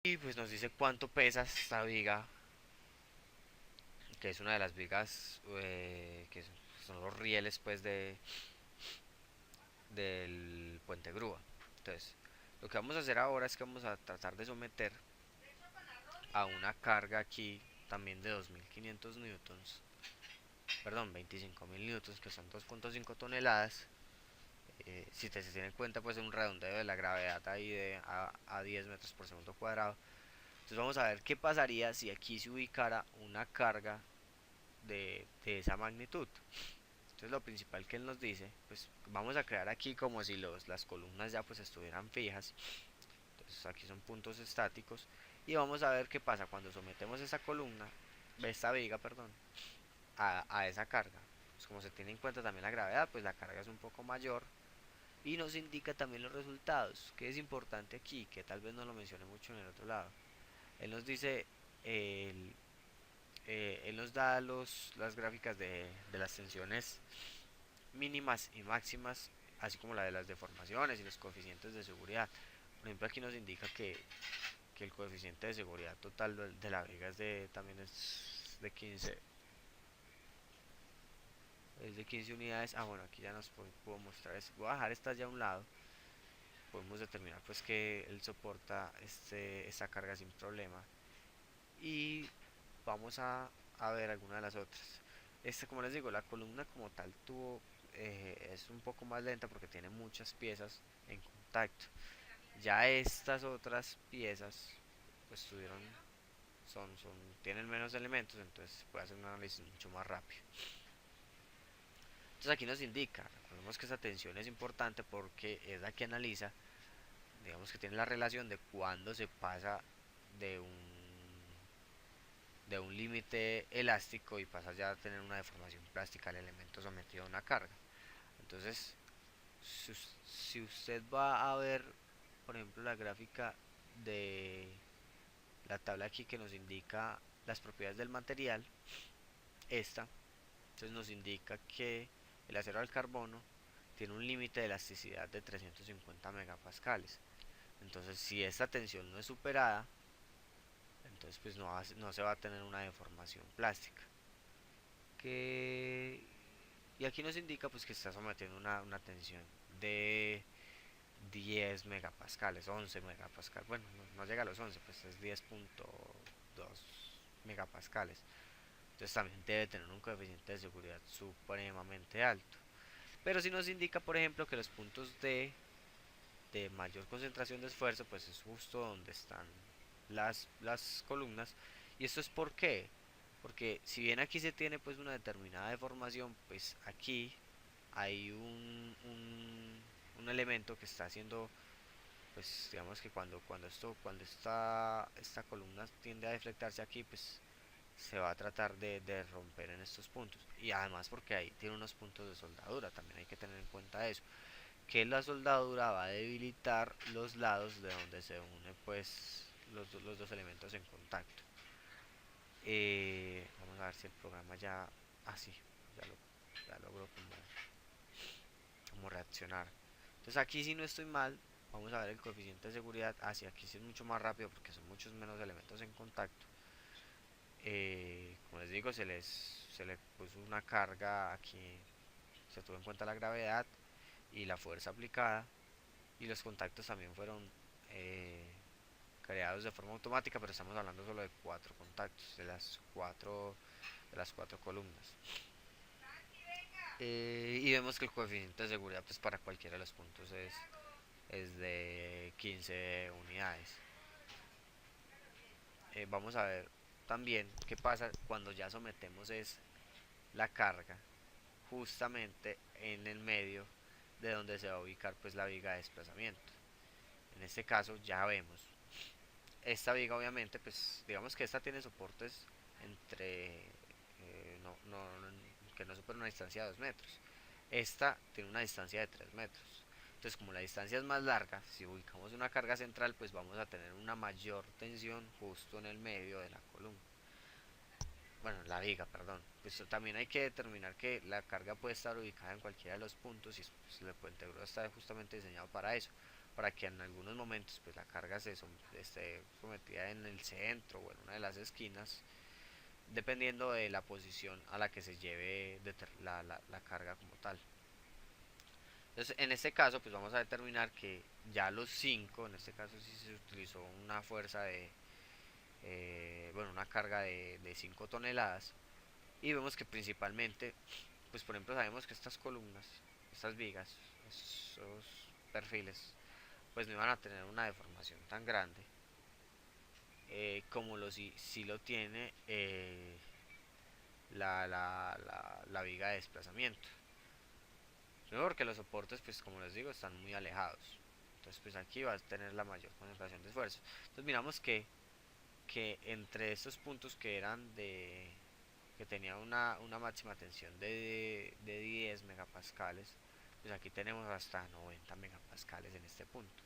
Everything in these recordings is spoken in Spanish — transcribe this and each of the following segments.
Y pues nos dice cuánto pesa esta viga, que es una de las vigas que son los rieles pues del puente grúa. Entonces, lo que vamos a hacer ahora es que vamos a tratar de someter a una carga aquí también de 2500 newtons, perdón, 25.000 newtons, que son 2.5 toneladas. Si se tiene en cuenta pues un redondeo de la gravedad ahí a 10 metros por segundo cuadrado. Entonces vamos a ver qué pasaría si aquí se ubicara una carga de esa magnitud. Entonces lo principal que él nos dice, pues vamos a crear aquí como si las columnas ya pues estuvieran fijas. Entonces aquí son puntos estáticos y vamos a ver qué pasa cuando sometemos esa columna, esta viga, perdón, a esa carga. Pues como se tiene en cuenta también la gravedad, pues la carga es un poco mayor y nos indica también los resultados, que es importante aquí, que tal vez no lo mencioné mucho en el otro lado. Él nos dice, el, él nos da las gráficas de las tensiones mínimas y máximas, así como la de las deformaciones y los coeficientes de seguridad. Por ejemplo, aquí nos indica que el coeficiente de seguridad total de la viga también de 15, es de 15 unidades. Ah, bueno, aquí ya nos puedo mostrar eso. Voy a dejar esta ya a un lado. Podemos determinar pues que él soporta esta carga sin problema. Y vamos a ver alguna de las otras. Como les digo, la columna como tal es un poco más lenta porque tiene muchas piezas en contacto. Ya estas otras piezas pues tienen menos elementos, entonces se puede hacer un análisis mucho más rápido. Entonces aquí nos indica, recordemos que esa tensión es importante porque es la que analiza, digamos que tiene la relación de cuándo se pasa de un límite elástico y pasa ya a tener una deformación plástica al elemento sometido a una carga. Entonces, si usted va a ver, por ejemplo, la gráfica de la tabla aquí que nos indica las propiedades del material, esta, entonces nos indica que el acero al carbono tiene un límite de elasticidad de 350 megapascales. Entonces, si esta tensión no es superada, entonces pues no se va a tener una deformación plástica. Que Y aquí nos indica pues que está sometiendo una tensión de 10 megapascales, 11 megapascales. Bueno, no llega a los 11, pues es 10.2 megapascales. Entonces también debe tener un coeficiente de seguridad supremamente alto. Pero si nos indica, por ejemplo, que los puntos de mayor concentración de esfuerzo, pues es justo donde están las columnas. ¿Y esto es por qué? Porque si bien aquí se tiene pues una determinada deformación, pues aquí hay un elemento que está haciendo, pues digamos que cuando esta columna tiende a deflectarse aquí, pues se va a tratar de romper en estos puntos. Y además porque ahí tiene unos puntos de soldadura, también hay que tener en cuenta eso, que la soldadura va a debilitar los lados de donde se unen pues los dos elementos en contacto. Vamos a ver si el programa ya, sí, ya, ya logró como reaccionar. Entonces aquí si no estoy mal, vamos a ver el coeficiente de seguridad. Hacia aquí sí es mucho más rápido porque son muchos menos elementos en contacto. Como les digo, se le puso una carga aquí, se tuvo en cuenta la gravedad y la fuerza aplicada, y los contactos también fueron eh, creados de forma automática, pero estamos hablando solo de cuatro contactos, de las cuatro columnas. Y vemos que el coeficiente de seguridad pues para cualquiera de los puntos es de 15 unidades. Vamos a ver también qué pasa cuando ya sometemos la carga justamente en el medio de donde se va a ubicar pues la viga de desplazamiento. En este caso ya vemos esta viga, obviamente pues digamos que esta tiene soportes entre que no supera una distancia de 2 metros. Esta tiene una distancia de 3 metros. Entonces, como la distancia es más larga, si ubicamos una carga central, pues vamos a tener una mayor tensión justo en el medio de la columna. Bueno, la viga, perdón. Pues también hay que determinar que la carga puede estar ubicada en cualquiera de los puntos y pues, el puente grúa está justamente diseñado para eso, para que en algunos momentos pues la carga esté sometida en el centro o en una de las esquinas, dependiendo de la posición a la que se lleve la carga como tal. Entonces, en este caso, pues vamos a determinar que ya los 5, en este caso sí se utilizó una fuerza bueno, una carga de 5 toneladas, y vemos que principalmente, pues por ejemplo, sabemos que estas columnas, estas vigas, esos perfiles, pues no iban a tener una deformación tan grande como si lo tiene la viga de desplazamiento. Primero porque los soportes, pues como les digo, están muy alejados. Entonces, pues aquí va a tener la mayor concentración de esfuerzo. Entonces, miramos que entre estos puntos que eran que tenía una máxima tensión de 10 megapascales, pues aquí tenemos hasta 90 megapascales en este punto.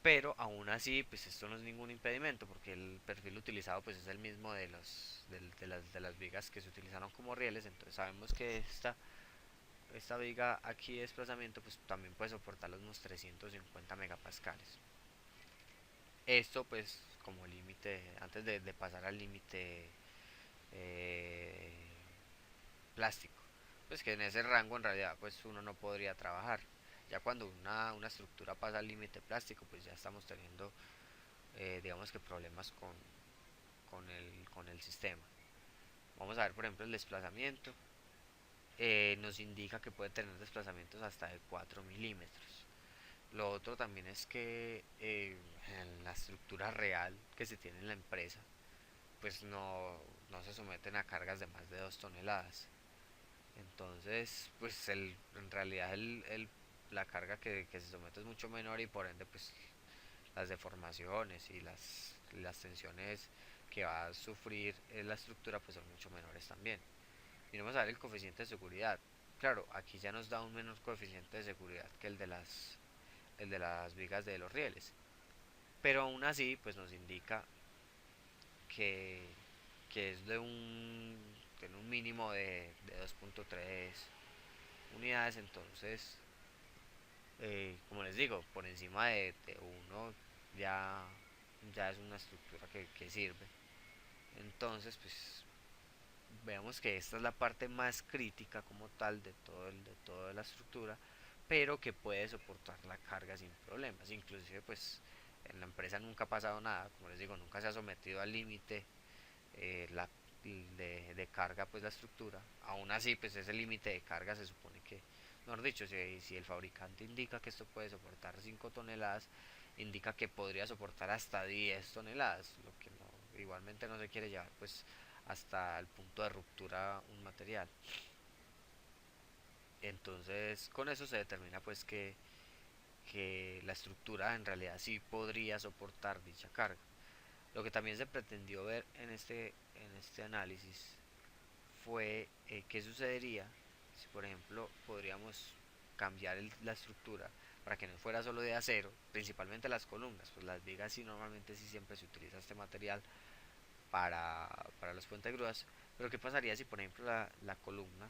Pero aún así, pues esto no es ningún impedimento porque el perfil utilizado pues es el mismo de las vigas que se utilizaron como rieles. Entonces sabemos que esta viga aquí de desplazamiento pues también puede soportar los unos 350 megapascales. Esto pues como límite, antes de pasar al límite eh, plástico, pues que en ese rango en realidad pues uno no podría trabajar. Ya cuando una estructura pasa al límite plástico, pues ya estamos teniendo digamos que problemas con el sistema. Vamos a ver por ejemplo el desplazamiento. Nos indica que puede tener desplazamientos hasta de 4 milímetros. Lo otro también es que en la estructura real que se tiene en la empresa, pues no se someten a cargas de más de 2 toneladas. Entonces, pues en realidad la carga que se somete es mucho menor y por ende, pues las deformaciones y las tensiones que va a sufrir la estructura pues son mucho menores también. Y vamos a ver el coeficiente de seguridad. Claro, aquí ya nos da un menor coeficiente de seguridad que el de las vigas de los rieles. Pero aún así, pues nos indica que, que es de un mínimo de 2.3 unidades. Entonces, como les digo, por encima de 1 ya es una estructura que sirve. Entonces, pues veamos que esta es la parte más crítica como tal de toda la estructura, pero que puede soportar la carga sin problemas. Inclusive pues en la empresa nunca ha pasado nada, como les digo, nunca se ha sometido al límite de carga pues la estructura. Aún así pues ese límite de carga se supone que, mejor dicho, si el fabricante indica que esto puede soportar 5 toneladas, indica que podría soportar hasta 10 toneladas, lo que igualmente no se quiere llevar pues hasta el punto de ruptura un material. Entonces con eso se determina pues que la estructura en realidad sí podría soportar dicha carga. Lo que también se pretendió ver en este análisis fue qué sucedería si por ejemplo podríamos cambiar la estructura para que no fuera solo de acero, principalmente las columnas, pues las vigas sí normalmente sí siempre se utiliza este material para los puentegrúas, pero qué pasaría si por ejemplo la columna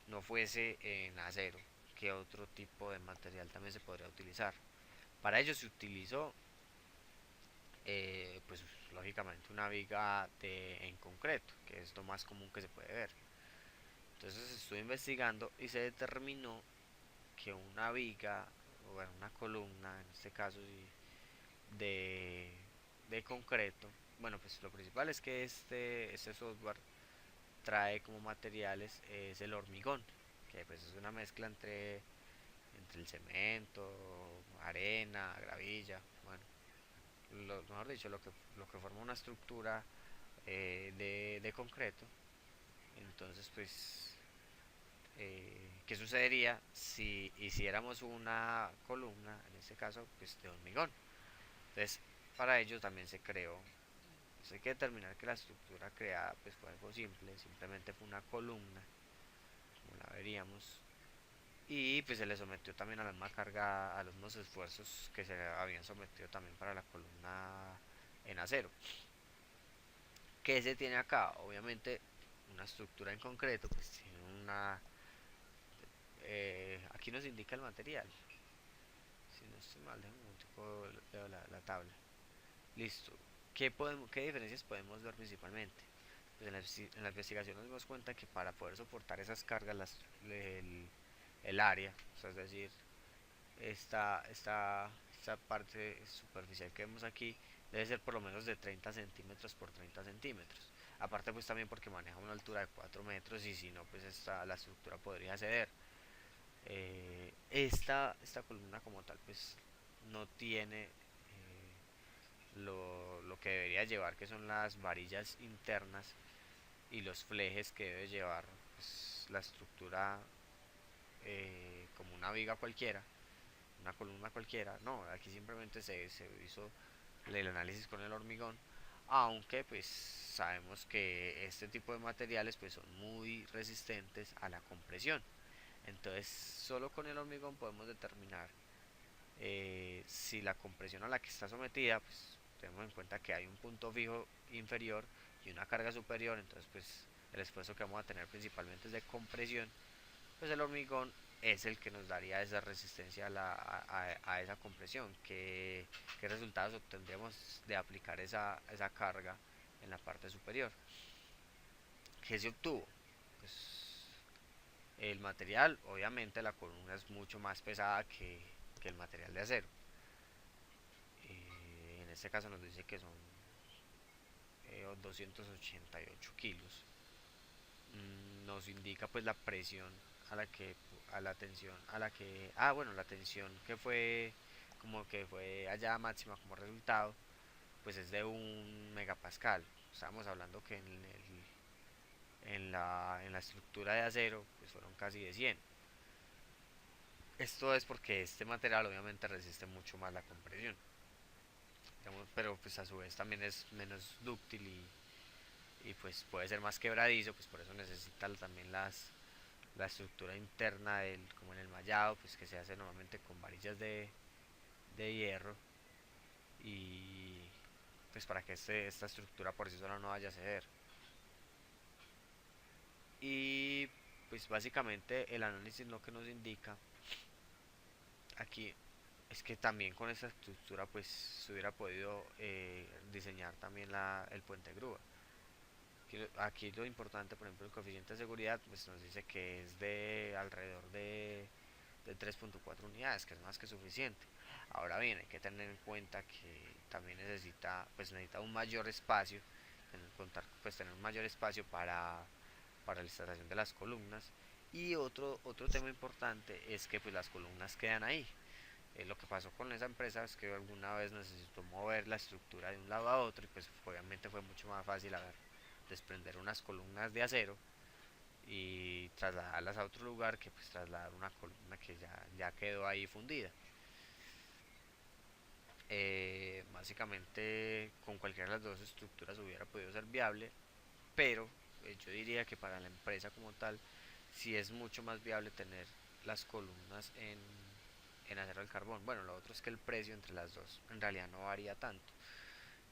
no fuese en acero, qué otro tipo de material también se podría utilizar. Para ello se utilizó pues lógicamente una viga en concreto, que es lo más común que se puede ver. Entonces estuve investigando y se determinó que una viga, o bueno, una columna, en este caso sí, de concreto, bueno, pues lo principal es que este software trae como materiales es el hormigón, que pues es una mezcla entre el cemento, arena, gravilla, bueno, mejor dicho, lo que forma una estructura de concreto. Entonces, pues ¿qué sucedería si hiciéramos una columna, en este caso, pues de hormigón? Entonces, para ello también se creó, pues hay que determinar que la estructura creada pues fue algo simple, simplemente fue una columna, como la veríamos, y pues se le sometió también a la misma carga, a los mismos esfuerzos que se habían sometido también para la columna en acero. ¿Qué se tiene acá? Obviamente una estructura en concreto, pues tiene aquí nos indica el material, si no estoy mal, déjame un momentico, leo la tabla. Listo. ¿Qué diferencias podemos ver principalmente? Pues en la investigación nos dimos cuenta que para poder soportar esas cargas, el área, o sea, es decir, esta parte superficial que vemos aquí, debe ser por lo menos de 30 centímetros por 30 centímetros. Aparte, pues también porque maneja una altura de 4 metros y si no, pues la estructura podría ceder. Esta columna como tal, pues no tiene lo que debería llevar, que son las varillas internas y los flejes que debe llevar, pues, la estructura, como una viga cualquiera, una columna cualquiera. No, aquí simplemente se hizo el análisis con el hormigón, aunque pues sabemos que este tipo de materiales pues son muy resistentes a la compresión. Entonces solo con el hormigón podemos determinar, si la compresión a la que está sometida, pues tenemos en cuenta que hay un punto fijo inferior y una carga superior. Entonces pues el esfuerzo que vamos a tener principalmente es de compresión. Pues el hormigón es el que nos daría esa resistencia a esa compresión. ¿Qué resultados obtendríamos de aplicar esa carga en la parte superior? ¿Qué se obtuvo? Pues el material, obviamente la columna es mucho más pesada que el material de acero. En este caso nos dice que son 288 kilos. Nos indica pues la presión a la que, a la tensión a la que, bueno, la tensión que fue, como que fue allá máxima como resultado, pues es de 1 megapascal. Estamos hablando que en la estructura de acero pues fueron casi de 100. Esto es porque este material obviamente resiste mucho más la compresión, digamos, pero pues a su vez también es menos dúctil y pues puede ser más quebradizo, pues por eso necesita también la estructura interna como en el mallado, pues que se hace normalmente con varillas de hierro, y pues para que esta estructura por sí sola no vaya a ceder. Y pues básicamente el análisis lo que nos indica aquí es que también con esta estructura pues se hubiera podido, diseñar también el puente grúa. Aquí lo importante, por ejemplo, el coeficiente de seguridad pues nos dice que es de alrededor de 3.4 unidades, que es más que suficiente. Ahora bien, hay que tener en cuenta que también necesita un mayor espacio, tener un mayor espacio para la instalación de las columnas. Y otro tema importante es que pues las columnas quedan ahí. Lo que pasó con esa empresa es que alguna vez necesitó mover la estructura de un lado a otro y pues obviamente fue mucho más fácil desprender unas columnas de acero y trasladarlas a otro lugar que pues trasladar una columna que ya quedó ahí fundida. Básicamente con cualquiera de las dos estructuras hubiera podido ser viable, pero yo diría que para la empresa como tal sí es mucho más viable tener las columnas en acero al carbón. Bueno, lo otro es que el precio entre las dos en realidad no varía tanto.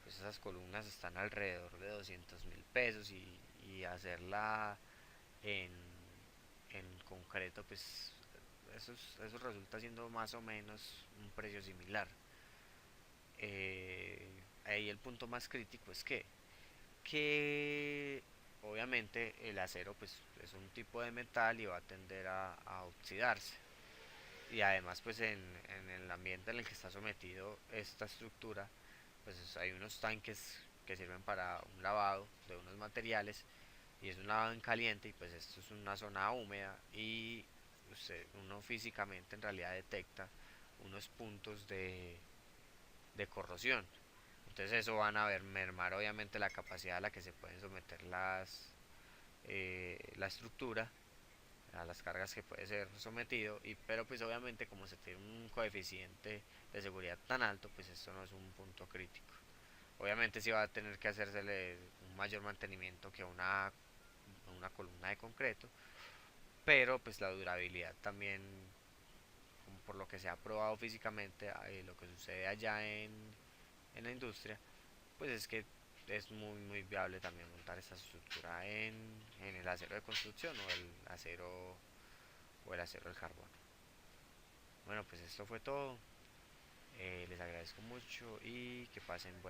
Pues esas columnas están alrededor de 200.000 pesos y hacerla en, en concreto, pues eso resulta siendo más o menos un precio similar. Ahí el punto más crítico es que obviamente el acero pues es un tipo de metal y va a tender a oxidarse. Y además pues en el ambiente en el que está sometido esta estructura, pues hay unos tanques que sirven para un lavado de unos materiales, y es un lavado en caliente, y pues esto es una zona húmeda y uno físicamente en realidad detecta unos puntos de corrosión. Entonces eso van a ver mermar obviamente la capacidad a la que se pueden someter la estructura a las cargas que puede ser sometido, pero pues obviamente como se tiene un coeficiente de seguridad tan alto, pues esto no es un punto crítico. Obviamente sí va a tener que hacérsele un mayor mantenimiento que a una columna de concreto, pero pues la durabilidad también, como por lo que se ha probado físicamente, lo que sucede allá en la industria, pues es que es muy muy viable también montar esta estructura en el acero de construcción o el acero del carbón. Bueno, pues esto fue todo. Les agradezco mucho y que pasen buenas